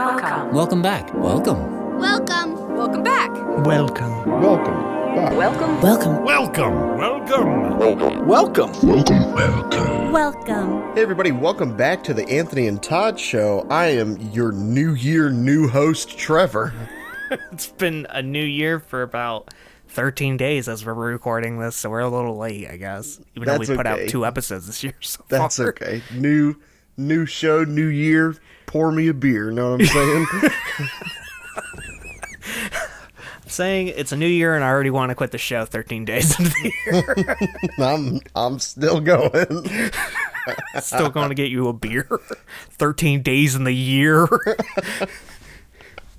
Welcome. Welcome back. Welcome. Welcome. Welcome back. Welcome. Welcome back. Welcome. Welcome. Welcome. Welcome. Welcome. Welcome. Hey everybody, welcome back to the Anthony and Todd Show. I am your New Year new host, Trevor. It's been a new year for about 13 days as we're recording this, so we're a little late, I guess. Even though we put out 2 episodes this year so far. That's okay. New show, new year. Pour me a beer, know what I'm saying? I'm saying it's a new year and I already want to quit the show 13 days into the year. I'm still going. Still going to get you a beer. 13 days in the year.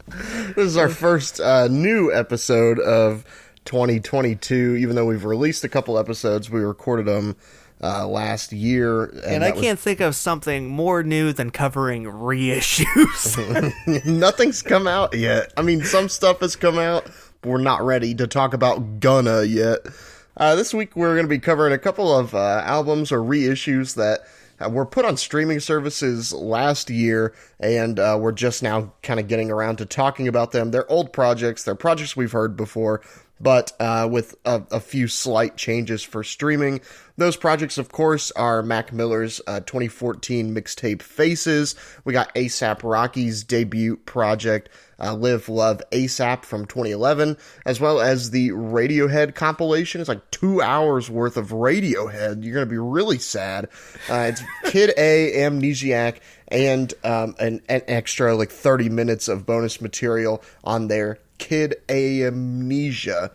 This is our first new episode of 2022. Even though we've released a couple episodes, we recorded them last year. And I can't think of something more new than covering reissues. Nothing's come out yet. I mean, some stuff has come out, but we're not ready to talk about Gunna yet. This week we're going to be covering a couple of albums or reissues that were put on streaming services last year, and we're just now kind of getting around to talking about them. They're old projects. They're projects we've heard before, but with a few slight changes for streaming. Those projects, of course, are Mac Miller's 2014 Mixtape Faces. We got A$AP Rocky's debut project, LIVE.LOVE.A AP from 2011, as well as the Radiohead compilation. It's like 2 hours worth of Radiohead. You're going to be really sad. It's Kid A, Amnesiac, and an extra like 30 minutes of bonus material on their Kid A Amnesia.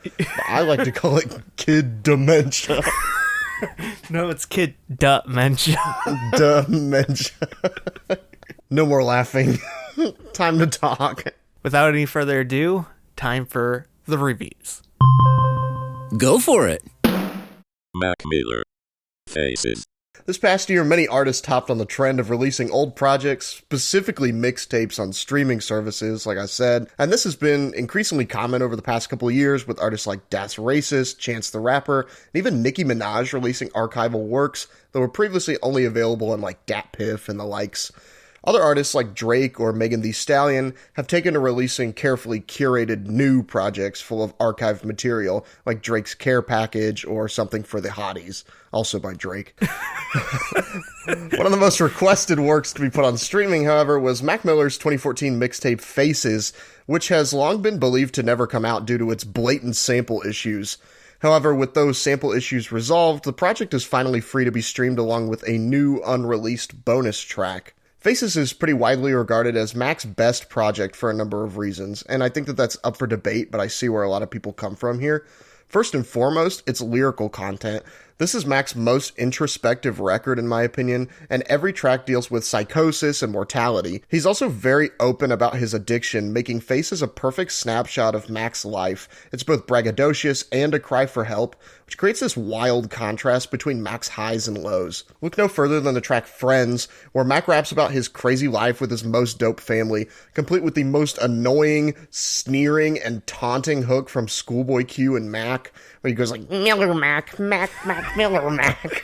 I like to call it Kid Dementia. No, it's Kid Dementia. Dementia. No more laughing. Time to talk. Without any further ado, time for the reviews. Go for it. Mac Miller. Faces. This past year, many artists hopped on the trend of releasing old projects, specifically mixtapes on streaming services, like I said, and this has been increasingly common over the past couple of years with artists like Das REISSUES, Chance the Rapper, and even Nicki Minaj releasing archival works that were previously only available on like Dat Piff and the likes. Other artists like Drake or Megan Thee Stallion have taken to releasing carefully curated new projects full of archived material, like Drake's Care Package or Something for the Hotties, also by Drake. One of the most requested works to be put on streaming, however, was Mac Miller's 2014 mixtape Faces, which has long been believed to never come out due to its blatant sample issues. However, with those sample issues resolved, the project is finally free to be streamed along with a new unreleased bonus track. Faces is pretty widely regarded as Mac's best project for a number of reasons, and I think that that's up for debate, but I see where a lot of people come from here. First and foremost, it's lyrical content. This is Mac's most introspective record, in my opinion, and every track deals with psychosis and mortality. He's also very open about his addiction, making Faces a perfect snapshot of Mac's life. It's both braggadocious and a cry for help, which creates this wild contrast between Mac's highs and lows. Look no further than the track Friends, where Mac raps about his crazy life with his most dope family, complete with the most annoying, sneering, and taunting hook from Schoolboy Q and Mac, where he goes like, Miller Mac, Mac, Miller Mac.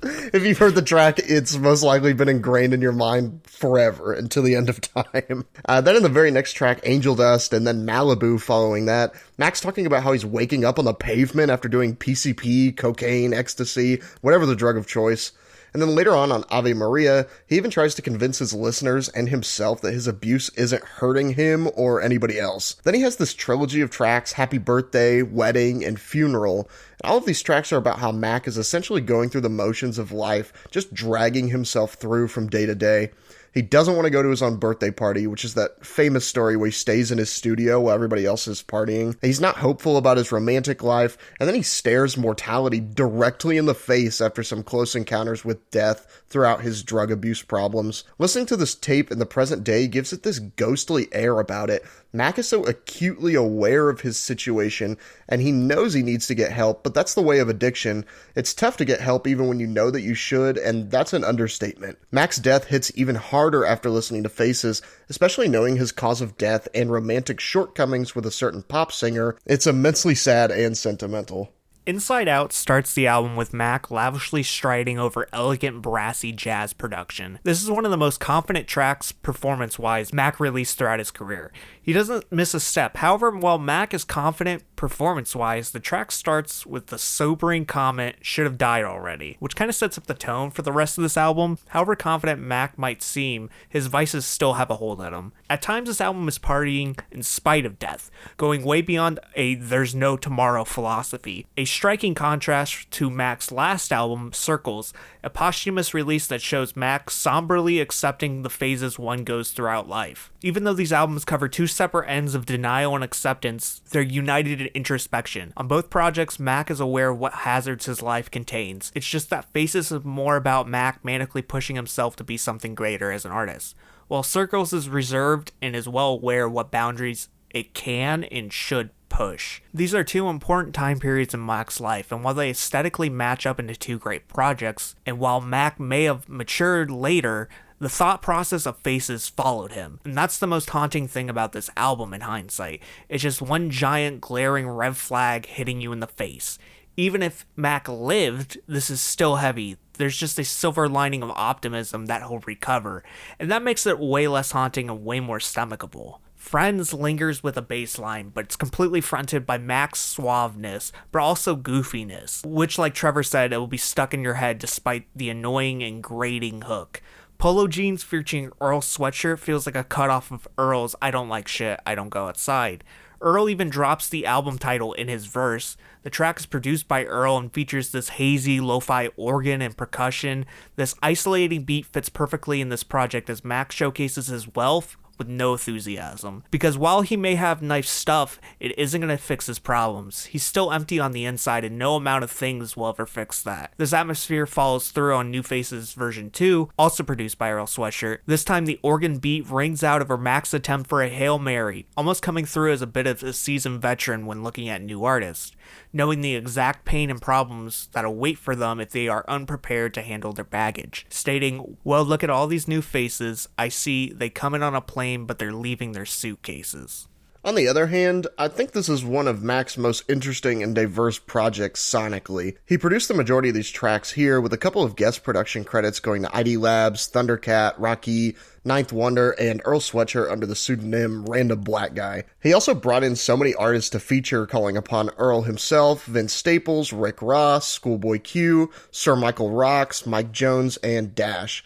If you've heard the track, it's most likely been ingrained in your mind forever until the end of time. Then in the very next track, Angel Dust, and then Malibu following that, Mac's talking about how he's waking up on the pavement after doing PCP, cocaine, ecstasy, whatever the drug of choice. And then later on Ave Maria, he even tries to convince his listeners and himself that his abuse isn't hurting him or anybody else. Then he has this trilogy of tracks, Happy Birthday, Wedding, and Funeral. And all of these tracks are about how Mac is essentially going through the motions of life, just dragging himself through from day to day. He doesn't want to go to his own birthday party, which is that famous story where he stays in his studio while everybody else is partying. He's not hopeful about his romantic life, and then he stares mortality directly in the face after some close encounters with death throughout his drug abuse problems. Listening to this tape in the present day gives it this ghostly air about it. Mac is so acutely aware of his situation, and he knows he needs to get help, but that's the way of addiction. It's tough to get help even when you know that you should, and that's an understatement. Mac's death hits even harder after listening to Faces, especially knowing his cause of death and romantic shortcomings with a certain pop singer. It's immensely sad and sentimental. Inside Out starts the album with Mac lavishly striding over elegant brassy jazz production. This is one of the most confident tracks performance-wise Mac released throughout his career. He doesn't miss a step. However, while Mac is confident performance-wise, the track starts with the sobering comment, "should have died already," which kind of sets up the tone for the rest of this album. However confident Mac might seem, his vices still have a hold on him. At times, this album is partying in spite of death, going way beyond a "there's no tomorrow" philosophy. A striking contrast to Mac's last album, Circles, a posthumous release that shows Mac somberly accepting the phases one goes throughout life. Even though these albums cover two separate ends of denial and acceptance, they're united in introspection. On both projects, Mac is aware of what hazards his life contains. It's just that Faces is more about Mac manically pushing himself to be something greater as an artist, while Circles is reserved and is well aware of what boundaries it can and should push. These are two important time periods in Mac's life, and while they aesthetically match up into two great projects, and while Mac may have matured later, the thought process of Faces followed him. And that's the most haunting thing about this album in hindsight. It's just one giant glaring red flag hitting you in the face. Even if Mac lived, this is still heavy. There's just a silver lining of optimism that he'll recover, and that makes it way less haunting and way more stomachable. Friends lingers with a bass line, but it's completely fronted by Mac's suaveness, but also goofiness, which, like Trevor said, it will be stuck in your head despite the annoying and grating hook. Polo jeans featuring Earl sweatshirt feels like a cutoff of Earl's "I don't like shit, I don't go outside." Earl even drops the album title in his verse. The track is produced by Earl and features this hazy lo-fi organ and percussion. This isolating beat fits perfectly in this project as Mac showcases his wealth with no enthusiasm. Because while he may have nice stuff, it isn't going to fix his problems. He's still empty on the inside and no amount of things will ever fix that. This atmosphere follows through on New Faces version 2, also produced by Earl Sweatshirt. This time the organ beat rings out over Mac's attempt for a Hail Mary, almost coming through as a bit of a seasoned veteran when looking at new artists, knowing the exact pain and problems that await for them if they are unprepared to handle their baggage, stating, "Well, look at all these new faces. I see they come in on a plane, but they're leaving their suitcases." On the other hand, I think this is one of Mac's most interesting and diverse projects sonically. He produced the majority of these tracks here, with a couple of guest production credits going to ID Labs, Thundercat, Rocky, Ninth Wonder, and Earl Sweatshirt under the pseudonym Random Black Guy. He also brought in so many artists to feature, calling upon Earl himself, Vince Staples, Rick Ross, Schoolboy Q, Sir Michael Rocks, Mike Jones, and Dash.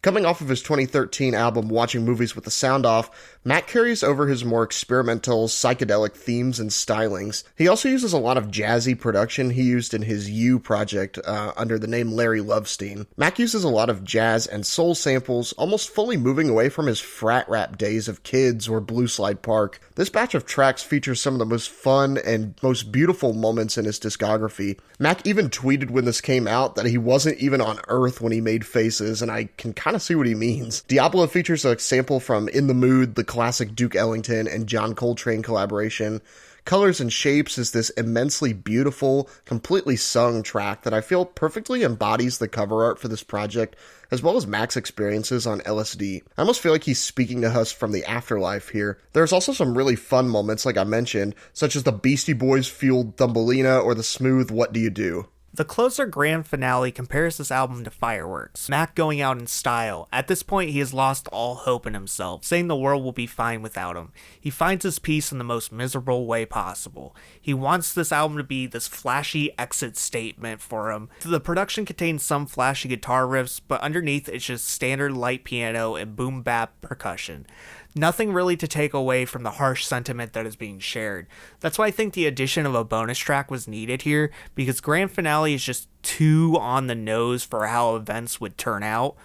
Coming off of his 2013 album Watching Movies with the Sound Off, Mac carries over his more experimental, psychedelic themes and stylings. He also uses a lot of jazzy production he used in his You project under the name Larry Lovestein. Mac uses a lot of jazz and soul samples, almost fully moving away from his frat rap days of Kids or Blue Slide Park. This batch of tracks features some of the most fun and most beautiful moments in his discography. Mac even tweeted when this came out that he wasn't even on Earth when he made Faces, and I can kind of see what he means. Diablo features a sample from In the Mood, the classic Duke Ellington and John Coltrane collaboration. Colors and Shapes is this immensely beautiful, completely sung track that I feel perfectly embodies the cover art for this project, as well as Mac's experiences on LSD. I almost feel like he's speaking to us from the afterlife here. There's also some really fun moments, like I mentioned, such as the Beastie Boys-fueled Thumbelina or the smooth What Do You Do? The closer grand finale compares this album to fireworks, Mac going out in style. At this point, he has lost all hope in himself, saying the world will be fine without him. He finds his peace in the most miserable way possible. He wants this album to be this flashy exit statement for him. The production contains some flashy guitar riffs, but underneath it's just standard light piano and boom bap percussion. Nothing really to take away from the harsh sentiment that is being shared. That's why I think the addition of a bonus track was needed here, because Grand Finale is just too on the nose for how events would turn out.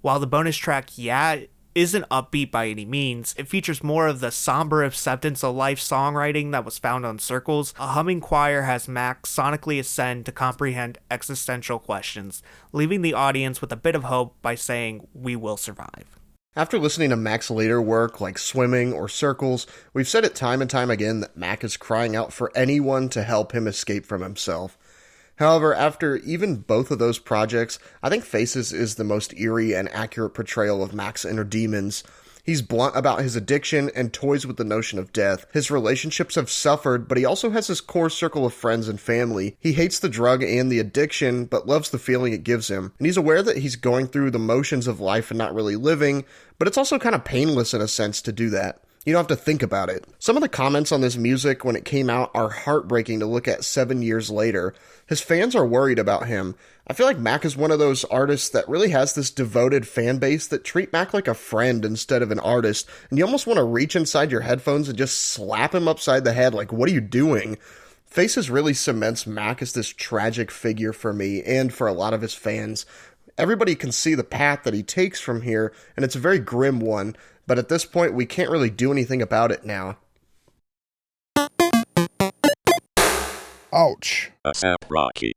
While the bonus track, isn't upbeat by any means, it features more of the somber acceptance of life songwriting that was found on Circles. A humming choir has Mac sonically ascend to comprehend existential questions, leaving the audience with a bit of hope by saying, "We will survive." After listening to Mac's later work like Swimming or Circles, we've said it time and time again that Mac is crying out for anyone to help him escape from himself. However, after even both of those projects, I think Faces is the most eerie and accurate portrayal of Mac's inner demons. He's blunt about his addiction and toys with the notion of death. His relationships have suffered, but he also has his core circle of friends and family. He hates the drug and the addiction, but loves the feeling it gives him. And he's aware that he's going through the motions of life and not really living, but it's also kind of painless in a sense to do that. You don't have to think about it. Some of the comments on this music when it came out are heartbreaking to look at 7 years later. His fans are worried about him. I feel like Mac is one of those artists that really has this devoted fan base that treat Mac like a friend instead of an artist, and you almost want to reach inside your headphones and just slap him upside the head like, what are you doing? Faces really cements Mac as this tragic figure for me and for a lot of his fans. Everybody can see the path that he takes from here, and it's a very grim one, but at this point we can't really do anything about it now. Ouch. ASAP Rocky.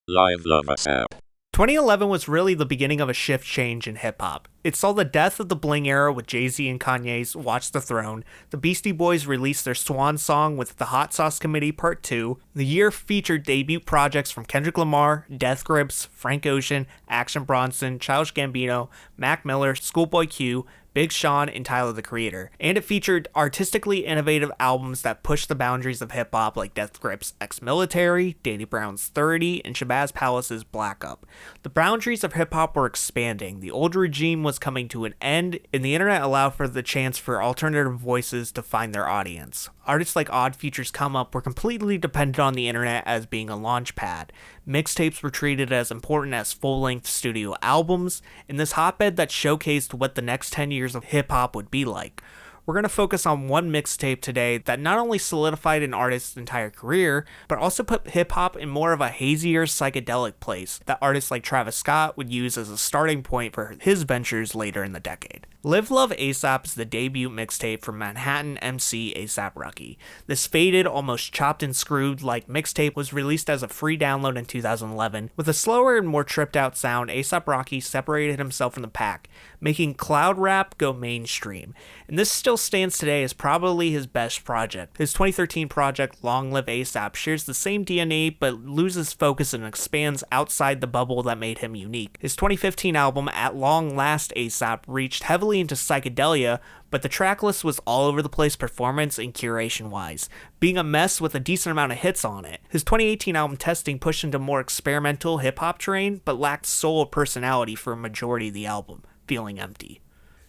LIVE.LOVE.A AP. 2011 was really the beginning of a shift change in hip-hop. It saw the death of the bling era with Jay-Z and Kanye's Watch the Throne. The Beastie Boys released their swan song with The Hot Sauce Committee Part 2. The year featured debut projects from Kendrick Lamar, Death Grips, Frank Ocean, Action Bronson, Childish Gambino, Mac Miller, Schoolboy Q, Big Sean, and Tyler the Creator. And it featured artistically innovative albums that pushed the boundaries of hip-hop like Death Grips' Ex-Military, Danny Brown's 30, and Shabazz Palace's Black Up. The boundaries of hip-hop were expanding, the old regime was coming to an end, and the internet allowed for the chance for alternative voices to find their audience. Artists like Odd Future's Come Up were completely dependent on the internet as being a launch pad. Mixtapes were treated as important as full-length studio albums, in this hotbed that showcased what the next 10 years of hip-hop would be like. We're going to focus on one mixtape today that not only solidified an artist's entire career, but also put hip-hop in more of a hazier psychedelic place that artists like Travis Scott would use as a starting point for his ventures later in the decade. Live.LOVE.A AP is the debut mixtape from Manhattan MC A$AP Rocky. This faded, almost chopped and screwed like mixtape was released as a free download in 2011. With a slower and more tripped out sound, A$AP Rocky separated himself from the pack, making cloud rap go mainstream. And this still stands today as probably his best project. His 2013 project, Long Live A$AP, shares the same DNA but loses focus and expands outside the bubble that made him unique. His 2015 album, At Long Last A$AP, reached heavily into psychedelia, but the tracklist was all over the place performance and curation wise, being a mess with a decent amount of hits on it. His 2018 album Testing pushed into more experimental hip-hop terrain, but lacked soul or personality for a majority of the album, feeling empty.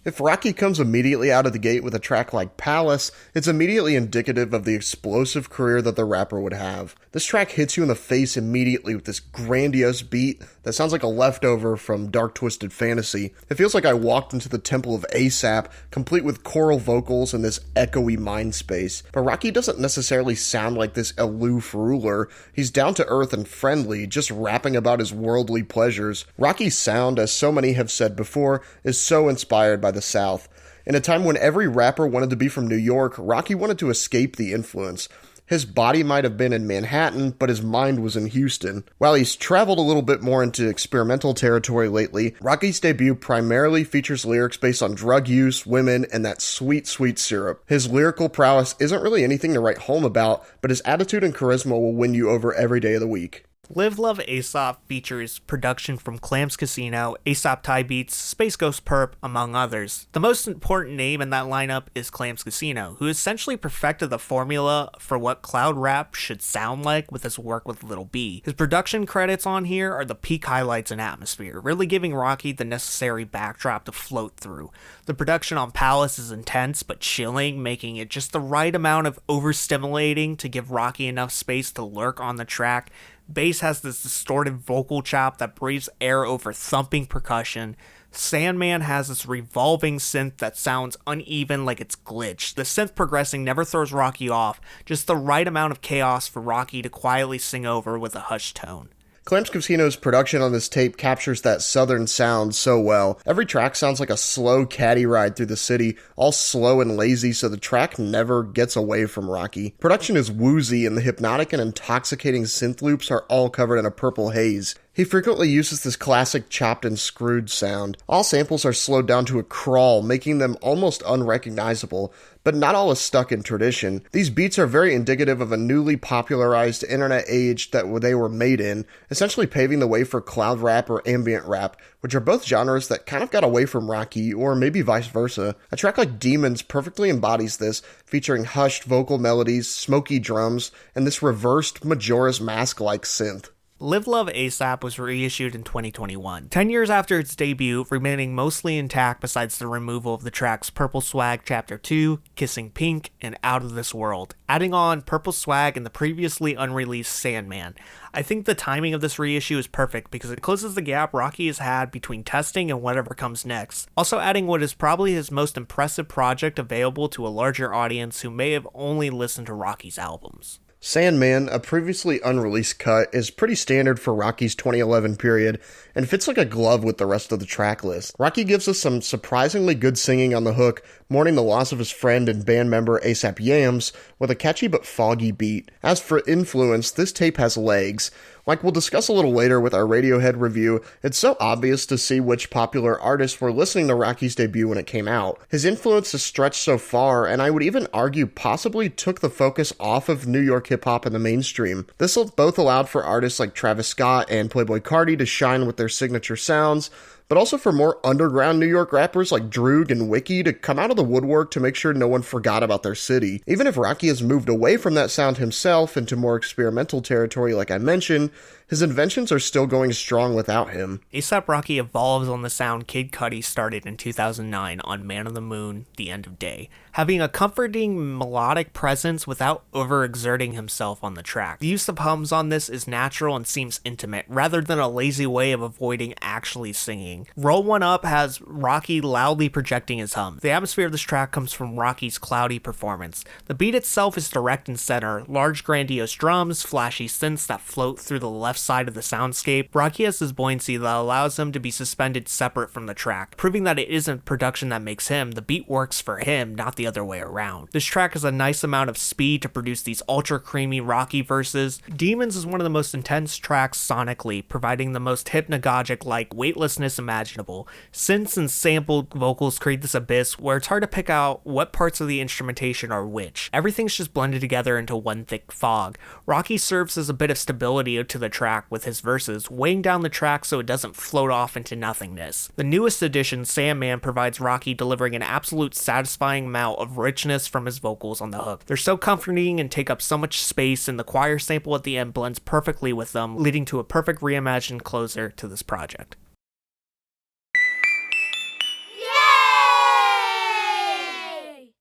If Rocky comes immediately out of the gate with a track like Palace, it's immediately indicative of the explosive career that the rapper would have. This track hits you in the face immediately with this grandiose beat that sounds like a leftover from Dark Twisted Fantasy. It feels like I walked into the temple of A$AP, complete with choral vocals and this echoey mind space. But Rocky doesn't necessarily sound like this aloof ruler. He's down to earth and friendly, just rapping about his worldly pleasures. Rocky's sound, as so many have said before, is so inspired by the South. In a time when every rapper wanted to be from New York, Rocky wanted to escape the influence. His body might have been in Manhattan, but his mind was in Houston. While he's traveled a little bit more into experimental territory lately, Rocky's debut primarily features lyrics based on drug use, women, and that sweet, sweet syrup. His lyrical prowess isn't really anything to write home about, but his attitude and charisma will win you over every day of the week. Live.LOVE.A AP features production from Clams Casino, A$AP Ty Beats, Space Ghost Perp, among others. The most important name in that lineup is Clams Casino, who essentially perfected the formula for what cloud rap should sound like with his work with Lil B. His production credits on here are the peak highlights in atmosphere, really giving Rocky the necessary backdrop to float through. The production on Palace is intense but chilling, making it just the right amount of overstimulating to give Rocky enough space to lurk on the track. Bass has this distorted vocal chop that breathes air over thumping percussion. Sandman has this revolving synth that sounds uneven like it's glitched. The synth progressing never throws Rocky off, just the right amount of chaos for Rocky to quietly sing over with a hushed tone. Clams Casino's production on this tape captures that southern sound so well. Every track sounds like a slow caddy ride through the city, all slow and lazy, so the track never gets away from Rocky. Production is woozy, and the hypnotic and intoxicating synth loops are all covered in a purple haze. He frequently uses this classic chopped and screwed sound. All samples are slowed down to a crawl, making them almost unrecognizable, but not all is stuck in tradition. These beats are very indicative of a newly popularized internet age that they were made in, essentially paving the way for cloud rap or ambient rap, which are both genres that kind of got away from Rocky, or maybe vice versa. A track like Demons perfectly embodies this, featuring hushed vocal melodies, smoky drums, and this reversed Majora's Mask-like synth. LIVE.LOVE.A AP was reissued in 2021, 10 years after its debut, remaining mostly intact besides the removal of the tracks Purple Swag Chapter 2, Kissing Pink, and Out of This World, adding on Purple Swag and the previously unreleased Sandman. I think the timing of this reissue is perfect because it closes the gap Rocky has had between testing and whatever comes next, also adding what is probably his most impressive project available to a larger audience who may have only listened to Rocky's albums. Sandman, a previously unreleased cut, is pretty standard for Rocky's 2011 period and fits like a glove with the rest of the track list. Rocky gives us some surprisingly good singing on the hook, mourning the loss of his friend and band member A$AP Yams, with a catchy but foggy beat. As for influence, this tape has legs. Like we'll discuss a little later with our Radiohead review, it's so obvious to see which popular artists were listening to Rocky's debut when it came out. His influence is stretched so far, and I would even argue possibly took the focus off of New York hip-hop in the mainstream. This both allowed for artists like Travis Scott and Playboi Carti to shine with their signature sounds, but also for more underground New York rappers like Droog and Wiki to come out of the woodwork to make sure no one forgot about their city. Even if Rocky has moved away from that sound himself into more experimental territory like I mentioned, his inventions are still going strong without him. A$AP Rocky evolves on the sound Kid Cudi started in 2009 on Man on the Moon, The End of Day, having a comforting melodic presence without overexerting himself on the track. The use of hums on this is natural and seems intimate, rather than a lazy way of avoiding actually singing. Roll One Up has Rocky loudly projecting his hum. The atmosphere of this track comes from Rocky's cloudy performance. The beat itself is direct and center, large grandiose drums, flashy synths that float through the left side of the soundscape. Rocky has this buoyancy that allows him to be suspended separate from the track, proving that it isn't production that makes him, the beat works for him, not the other way around. This track has a nice amount of speed to produce these ultra creamy Rocky verses. Demons is one of the most intense tracks sonically, providing the most hypnagogic like weightlessness imaginable. Synths and sampled vocals create this abyss where it's hard to pick out what parts of the instrumentation are which. Everything's just blended together into one thick fog. Rocky serves as a bit of stability to the track with his verses, weighing down the track so it doesn't float off into nothingness. The newest edition, Sandman, provides Rocky delivering an absolute satisfying amount of richness from his vocals on the hook. They're so comforting and take up so much space, and the choir sample at the end blends perfectly with them, leading to a perfect reimagined closer to this project.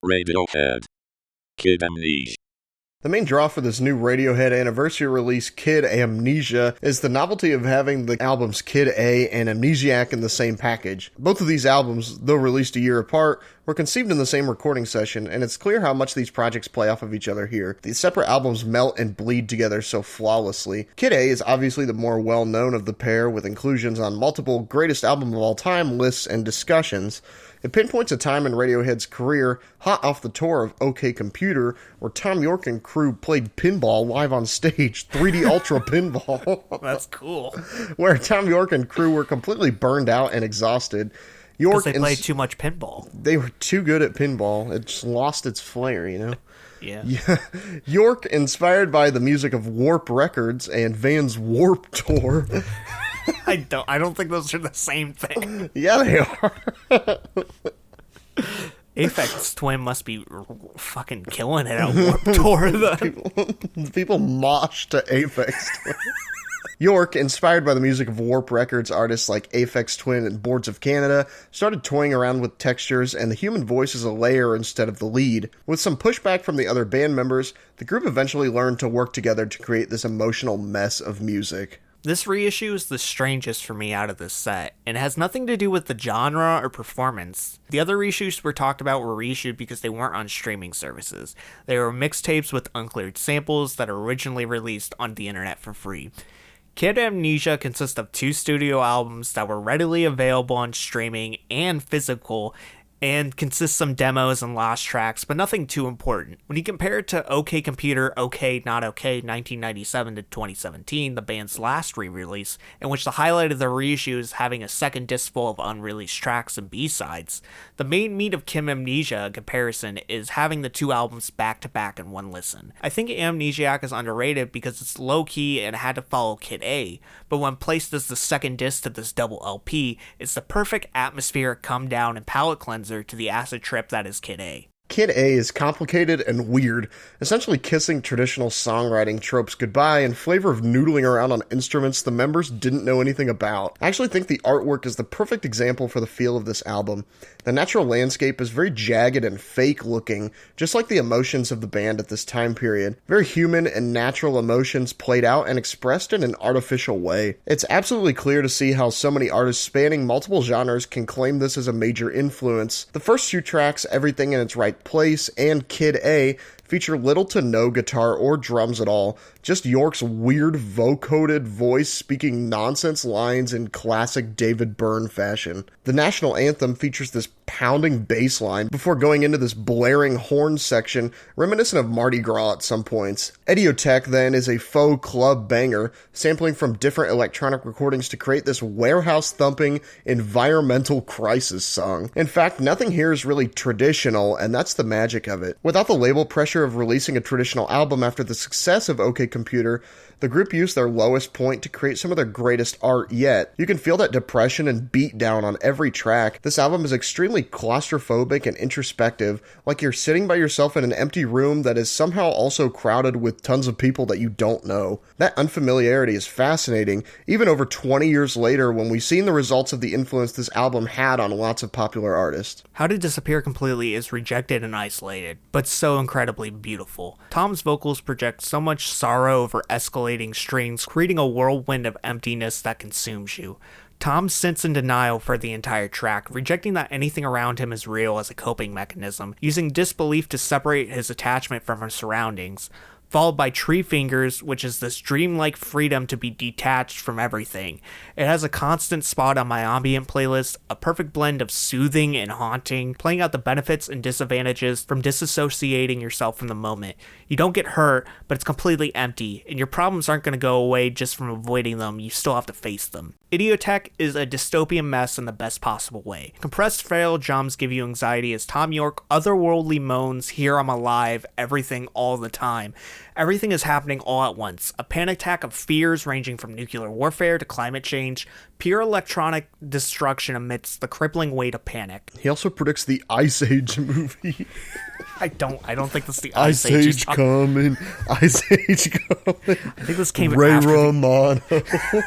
Radiohead. Kid Amnesia. The main draw for this new Radiohead anniversary release, Kid A and Amnesia, is the novelty of having the albums Kid A and Amnesiac in the same package. Both of these albums, though released a year apart, were conceived in the same recording session, and it's clear how much these projects play off of each other here. These separate albums melt and bleed together so flawlessly. Kid A is obviously the more well-known of the pair, with inclusions on multiple greatest album of all time lists and discussions. It pinpoints a time in Radiohead's career, hot off the tour of OK Computer, where Tom York and crew played pinball live on stage, 3D Ultra Pinball. That's cool. Where Tom York and crew were completely burned out and exhausted. Because they played too much pinball. They were too good at pinball. It just lost its flair, you know? Yeah. York, inspired by the music of Warp Records and Van's Warp Tour... I don't think those are the same thing. Yeah, they are. Aphex Twin must be fucking killing it at Warp Tour then. People mosh to Aphex Twin. York, inspired by the music of Warp Records artists like Aphex Twin and Boards of Canada, started toying around with textures and the human voice as a layer instead of the lead. With some pushback from the other band members, the group eventually learned to work together to create this emotional mess of music. This reissue is the strangest for me out of this set, and it has nothing to do with the genre or performance. The other reissues we talked about were reissued because they weren't on streaming services. They were mixtapes with uncleared samples that are originally released on the internet for free. Kid Amnesia consists of 2 studio albums that were readily available on streaming and physical, and consists of some demos and lost tracks, but nothing too important. When you compare it to OK Computer, OK Not OK 1997 to 2017, the band's last re-release, in which the highlight of the reissue is having a second disc full of unreleased tracks and B-sides, the main meat of Kid Amnesia in comparison is having the two albums back-to-back in one listen. I think Amnesiac is underrated because it's low-key and had to follow Kid A, but when placed as the second disc to this double LP, it's the perfect atmospheric come-down and palate cleanser to the acid trip that is Kid A. Kid A is complicated and weird, essentially kissing traditional songwriting tropes goodbye in flavor of noodling around on instruments the members didn't know anything about. I actually think the artwork is the perfect example for the feel of this album. The natural landscape is very jagged and fake looking, just like the emotions of the band at this time period. Very human and natural emotions played out and expressed in an artificial way. It's absolutely clear to see how so many artists spanning multiple genres can claim this as a major influence. The first two tracks, Everything in Its Right Place and Kid A, feature little to no guitar or drums at all, just York's weird vocoded voice speaking nonsense lines in classic David Byrne fashion. The national anthem features this pounding bass line before going into this blaring horn section reminiscent of Mardi Gras at some points. Idiotech then is a faux club banger, sampling from different electronic recordings to create this warehouse thumping environmental crisis song. In fact, nothing here is really traditional, and that's the magic of it. Without the label pressure of releasing a traditional album after the success of OK Computer, the group used their lowest point to create some of their greatest art yet. You can feel that depression and beatdown on every track. This album is extremely claustrophobic and introspective, like you're sitting by yourself in an empty room that is somehow also crowded with tons of people that you don't know. That unfamiliarity is fascinating, even over 20 years later when we've seen the results of the influence this album had on lots of popular artists. How to Disappear Completely is rejected and isolated, but so incredibly beautiful. Tom's vocals project so much sorrow over escalating strings, creating a whirlwind of emptiness that consumes you. Tom sits in denial for the entire track, rejecting that anything around him is real as a coping mechanism, using disbelief to separate his attachment from his surroundings, followed by Tree Fingers, which is this dreamlike freedom to be detached from everything. It has a constant spot on my ambient playlist, a perfect blend of soothing and haunting, playing out the benefits and disadvantages from disassociating yourself from the moment. You don't get hurt, but it's completely empty, and your problems aren't going to go away just from avoiding them, you still have to face them. Idiotech is a dystopian mess in the best possible way. Compressed frail drums give you anxiety as Tom York otherworldly moans, "Here I'm alive, everything all the time." Everything is happening all at once. A panic attack of fears ranging from nuclear warfare to climate change, pure electronic destruction amidst the crippling weight of panic. He also predicts the Ice Age movie. I don't think that's the Ice Age coming. Ice Age coming. I think this came Ray after Romano.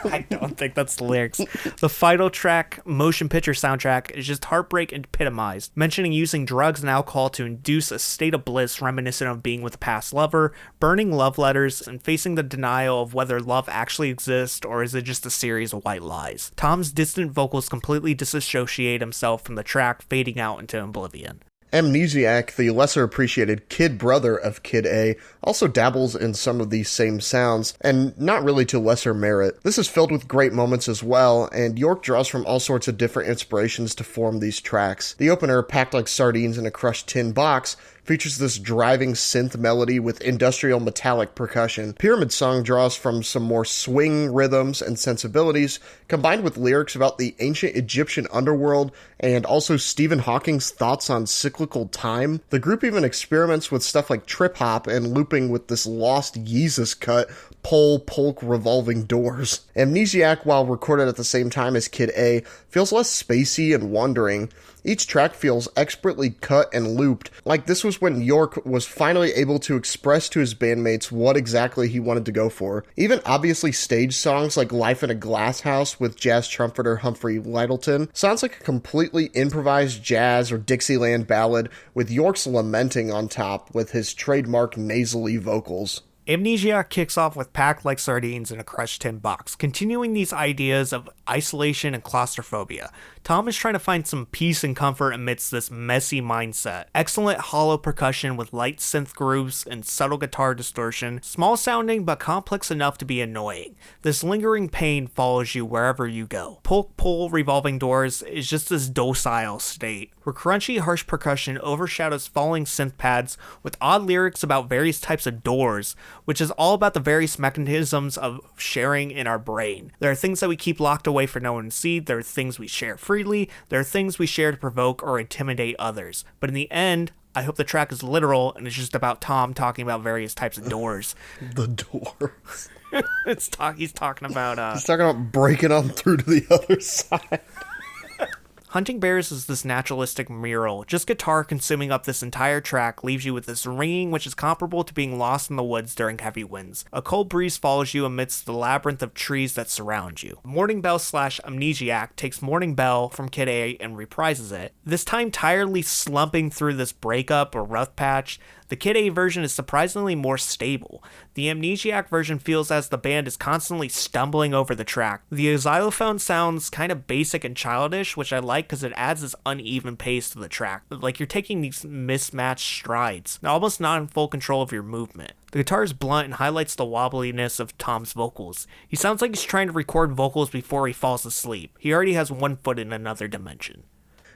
I don't think that's the lyrics. The final track, motion picture soundtrack, is just heartbreak epitomized, mentioning using drugs and alcohol to induce a state of bliss reminiscent of being with a past lover, burning love letters, and facing the denial of whether love actually exists or is it just a series of white lies. Tom's distant vocals completely disassociate himself from the track, fading out into oblivion. Amnesiac, the lesser appreciated kid brother of Kid A, also dabbles in some of these same sounds, and not really to lesser merit. This is filled with great moments as well, and York draws from all sorts of different inspirations to form these tracks. The opener, Packed Like Sardines in a Crushed Tin Box, features this driving synth melody with industrial metallic percussion. Pyramid Song draws from some more swing rhythms and sensibilities, combined with lyrics about the ancient Egyptian underworld and also Stephen Hawking's thoughts on cyclical time. The group even experiments with stuff like trip hop and looping with this lost Yeezus cut, Pole Polk Revolving Doors. Amnesiac, while recorded at the same time as Kid A, feels less spacey and wandering. Each track feels expertly cut and looped, like this was when York was finally able to express to his bandmates what exactly he wanted to go for. Even obviously staged songs like Life in a Glass House with jazz trumpeter Humphrey Lyttelton sounds like a completely improvised jazz or Dixieland ballad with York's lamenting on top with his trademark nasally vocals. Amnesia kicks off with packed like sardines in a crushed tin box, continuing these ideas of isolation and claustrophobia. Tom is trying to find some peace and comfort amidst this messy mindset. Excellent hollow percussion with light synth grooves and subtle guitar distortion, small sounding but complex enough to be annoying. This lingering pain follows you wherever you go. Pull Revolving Doors is just this docile state, where crunchy harsh percussion overshadows falling synth pads with odd lyrics about various types of doors, which is all about the various mechanisms of sharing in our brain. There are things that we keep locked away for no one to see, there are things we share freely, there are things we share to provoke or intimidate others. But in the end, I hope the track is literal and it's just about Tom talking about various types of doors. The doors. He's talking about He's talking about breaking on through to the other side. Hunting Bears is this naturalistic mural. Just guitar consuming up this entire track leaves you with this ringing which is comparable to being lost in the woods during heavy winds. A cold breeze follows you amidst the labyrinth of trees that surround you. Morning Bell / Amnesiac takes Morning Bell from Kid A and reprises it, this time tirelessly slumping through this breakup or rough patch. The Kid A version is surprisingly more stable. The Amnesiac version feels as the band is constantly stumbling over the track. The xylophone sounds kind of basic and childish, which I like because it adds this uneven pace to the track. Like you're taking these mismatched strides, almost not in full control of your movement. The guitar is blunt and highlights the wobbliness of Tom's vocals. He sounds like he's trying to record vocals before he falls asleep. He already has one foot in another dimension.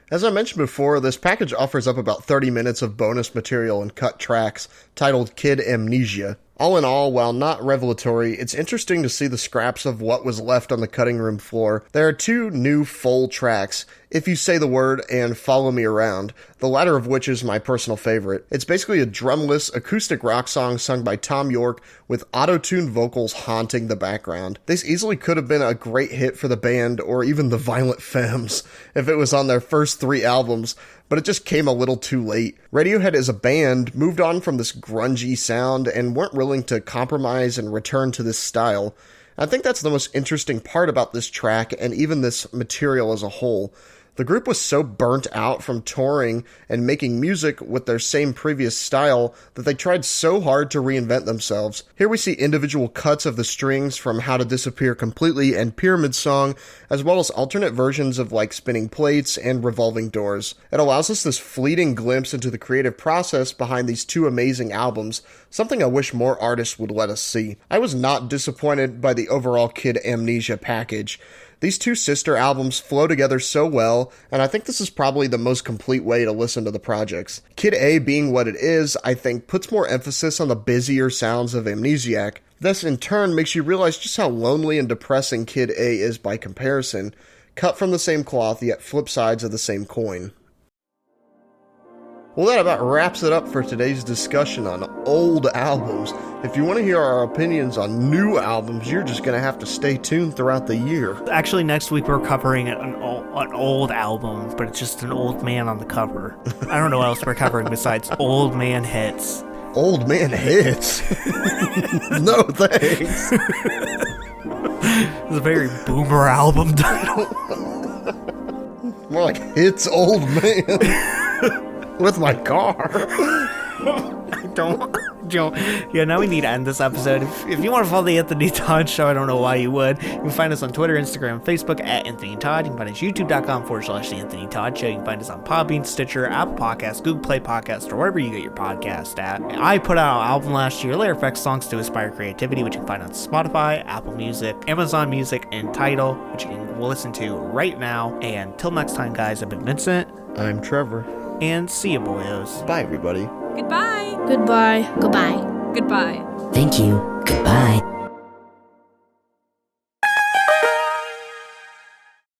As I mentioned before, this package offers up about 30 minutes of bonus material and cut tracks, titled Kid Amnesia. All in all, while not revelatory, it's interesting to see the scraps of what was left on the cutting room floor. There are 2 new full tracks, If You Say the Word and Follow Me Around, the latter of which is my personal favorite. It's basically a drumless, acoustic rock song sung by Tom York with auto-tuned vocals haunting the background. This easily could have been a great hit for the band or even the Violent Femmes if it was on their first 3 albums, but it just came a little too late. Radiohead as a band moved on from this grungy sound and weren't willing to compromise and return to this style. I think that's the most interesting part about this track and even this material as a whole. The group was so burnt out from touring and making music with their same previous style that they tried so hard to reinvent themselves. Here we see individual cuts of the strings from How to Disappear Completely and Pyramid Song, as well as alternate versions of like Spinning Plates and Revolving Doors. It allows us this fleeting glimpse into the creative process behind these 2 amazing albums, something I wish more artists would let us see. I was not disappointed by the overall Kid Amnesia package. These 2 sister albums flow together so well, and I think this is probably the most complete way to listen to the projects. Kid A being what it is, I think, puts more emphasis on the busier sounds of Amnesiac. This, in turn, makes you realize just how lonely and depressing Kid A is by comparison, cut from the same cloth, yet flip sides of the same coin. Well, that about wraps it up for today's discussion on old albums. If you want to hear our opinions on new albums, you're just going to have to stay tuned throughout the year. Actually, next week we're covering an old album, but it's just an old man on the cover. I don't know what else we're covering besides old man hits. Old man hits? No thanks. It's a very boomer album title. More like Hits Old Man. With my car. Yeah, now we need to end this episode. If you want to follow the Anthony Todd Show, I don't know why you would. You can find us on Twitter, Instagram, Facebook at Anthony Todd. You can find us youtube.com/The Anthony Todd Show. You can find us on Podbean, Stitcher, Apple Podcasts, Google Play Podcasts, or wherever you get your podcast at. I put out an album last year, Layer Effects Songs to Inspire Creativity, which you can find on Spotify, Apple Music, Amazon Music, and Tidal, which you can listen to right now. And till next time, guys, I've been Vincent. I'm Trevor. And see ya, boyos. Bye, everybody. Goodbye. Goodbye. Goodbye. Goodbye. Thank you. Goodbye.